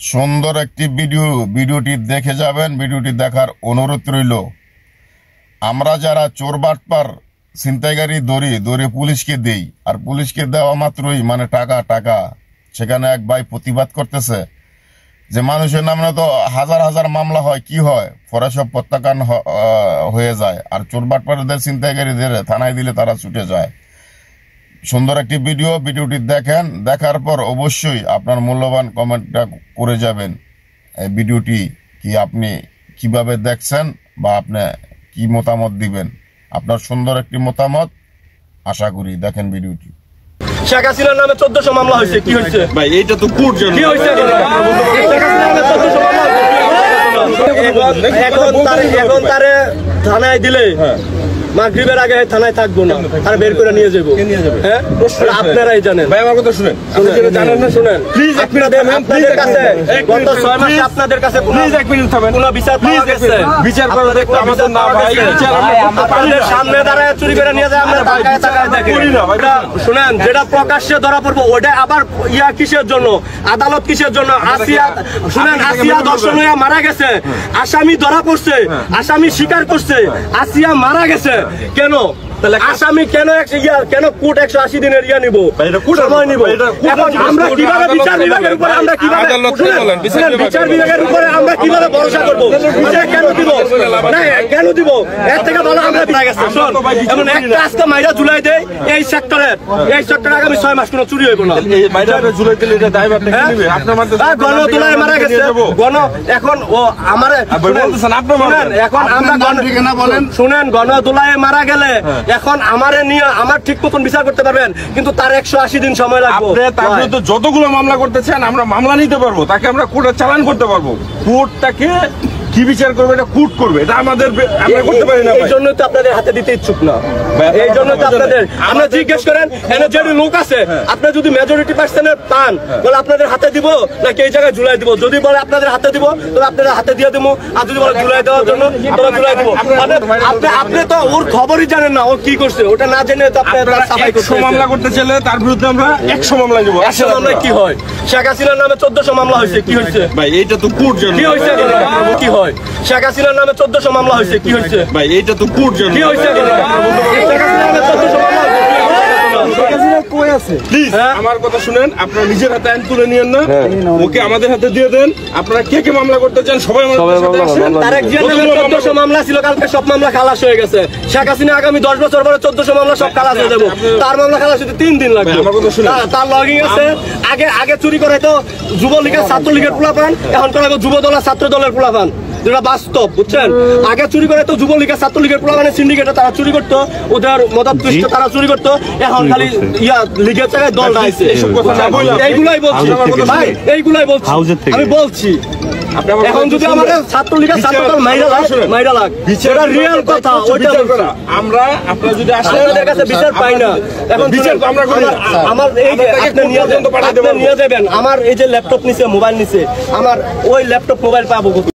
সুন্দর একটি ভিডিওটি দেখে যাবেন। ভিডিওটি দেখার অনুরোধ রইল। আমরা যারা চোর বাটপার ছিনতাইকারী ধরে পুলিশকে দেই, আর পুলিশকে দেওয়া মাত্রই মানে টাকা সেখানে এক ভাই প্রতিবাদ করতেছে যে মানুষের নামে তো হাজার হাজার মামলা হয়, কি হয় পরে সব প্রত্যাখ্যান হয়ে যায়, আর চোর বাটপারদের ছিনতাইকারীদের থানায় দিলে তারা ছুটে যায়। সুন্দর একটি ভিডিওটি দেখেন। দেখার পর অবশ্যই আপনার মূল্যবান কমেন্টটা করে যাবেন। এই ভিডিওটি কি আপনি কিভাবে দেখছেন বা আপনি কি মতামত দিবেন, আপনার সুন্দর একটি মতামত আশা করি। দেখেন ভিডিওটি। শেখ হাসিনার নামে 1400 মামলা হয়েছে, কি হয়েছে ভাই? এইটা তো কোর্ট জানে কি হয়েছে। এখন তারে থানায় দিলে মাগরিবের আগে থানায় থাকবো না, আর বের করে নিয়ে যাবো। হ্যাঁ, আপনারাই জানেন। ভাই আমার কথা শুনেন, জানেন না? শুনেন প্লিজ। আপনাদের কাছে গত 6 মাসে আপনাদের কাছে প্লিজ 1 মিনিট থামেন। কোনো বিচার পাওয়া গেছে? বিচার করা দেখতে আমাদের না ভাই, বিচার আপনাদের সামনে দাঁড়ায় চুরি করে নিয়ে যায়, আমরা টাকায় দেখি। শুনেন, যেটা প্রকাশ্যে ধরা পড়বো ওটা আবার কিসের জন্য, আদালত কিসের জন্য? আসিয়া শুনেন, আসিয়া ধর্ষণ হয়ে মারা গেছে, আসামি ধরা পড়ছে, আসামি স্বীকার করছে আসিয়া মারা গেছে। কেন আসামি কেন কোর্ট 180 দিনের নিব, সময় নিব? এখন আমরা কিভাবে বিচার বিভাগের উপরে বিচার বিভাগের উপরে আমরা কিভাবে ভরসা করবো? কেন দিব না, কেন দিব? এর থেকে ভালো আমরা এমন একটা আজকে মাইরা জুলাই দেয় এই সেক্টরে আগামী 6 মাস কোনো চুরি হইব না। গণদোলায় মারা গেছে গণ, এখন ও আমার এখন আমরা শুনেন, গণদোলায় মারা গেলে এখন আমারে নিয়ে আমার ঠিক মতন বিচার করতে পারবেন, কিন্তু তার 180 দিন সময় লাগবে। তার বিরুদ্ধে যতগুলো মামলা করতেছেন আমরা মামলা নিতে পারবো, তাকে আমরা কোর্টে চালান করতে পারবো। কোর্ট তাকে কি বিচার করবে এটা কোর্ট করবে, এটা আমাদের আমরা করতে পারি না। এই জন্য তো আপনাদের হাতে দিতে ইচ্ছুক না। এই জন্য তো আপনাদের আমরা জিজ্ঞেস করেন যে লোক আছে, আপনারা যদি মেজরিটি পার্সেন্টের পান বলে আপনাদের হাতে দিব নাকি এই জায়গায় ঝুলাই দিব? যদি বলে আপনাদের হাতে দিব তাহলে আপনাদের হাতে দিয়ে দেবো, আর যদি বলে ঝুলাই দেওয়ার জন্য তাহলে ঝুলাই দিব। আপনি তো ওর খবরই জানেন না ও কি করছে, ওটা না জেনে তো আপনারা সাফাই করতে মামলা করতে চাইলে তার বিরুদ্ধে আমরা 100 মামলা দেব। 100 মামলা কি হয়? শেখ হাসিনার নামে 1400 মামলা হয়েছে, কি হয়েছে ভাই? এইটা তো কোর্ট জানে কি হয়েছে। কি হয়? শেখ হাসিনার নামে 1400 মামলা হয়েছে, কি হয়েছে ভাই? এইটা তো কোর্ট জানে কি হয়েছে। শেখ হাসিনার নামে 1400 মামলা প্লিজ আমার কথা শুনেন, আপনারা নিজের হাতে আইন তুলে নিয়েন না, ওকে আমাদের হাতে দিয়ে দেন। আপনারা কে মামলা করতে চান সবাই তারেক জিয়ার নামে 1400 মামলা ছিল, কালকে সব মামলা খালাস হয়ে গেছে। শেখ হাসিনা আগামী 10 বছর পরে 1400 মামলা সব খালাস হয়ে যাবে। তার মামলা খালাস হতে 3 দিন লাগবে। তার লগিং আছে। আগে চুরি করে তো যুবলীগের ছাত্রলীগের পোলাপান, এখন করে যুব দলের ছাত্র দলের পোলাপান, যেটা বাস্তব, বুঝছেন? আগে চুরি করে তো যুবলীগের ছাত্রলীগের পোলাপানের সিন্ডিকেটে তারা চুরি করতো, ওদের মদত তারা চুরি করতো। এখন খালি লিগের জায়গায় দল রাইছে। এইগুলাই বলছি ভাই, এইগুলাই বলছি আমি বলছি। এখন যদি আমাদের ছাত্রলীগের ছাত্রদল মাইরা লাগ, সেটা রিয়েল কথা। ওইটা আমরা আপনারা যদি আসলে আমাদের কাছে বিচার পাই না। এখন বিচার আমরা আমার এই যে আপনি নিয়ে যাবেন, আমার এই যে ল্যাপটপ নিছে, মোবাইল নিছে, আমার ওই ল্যাপটপ মোবাইল পাবো।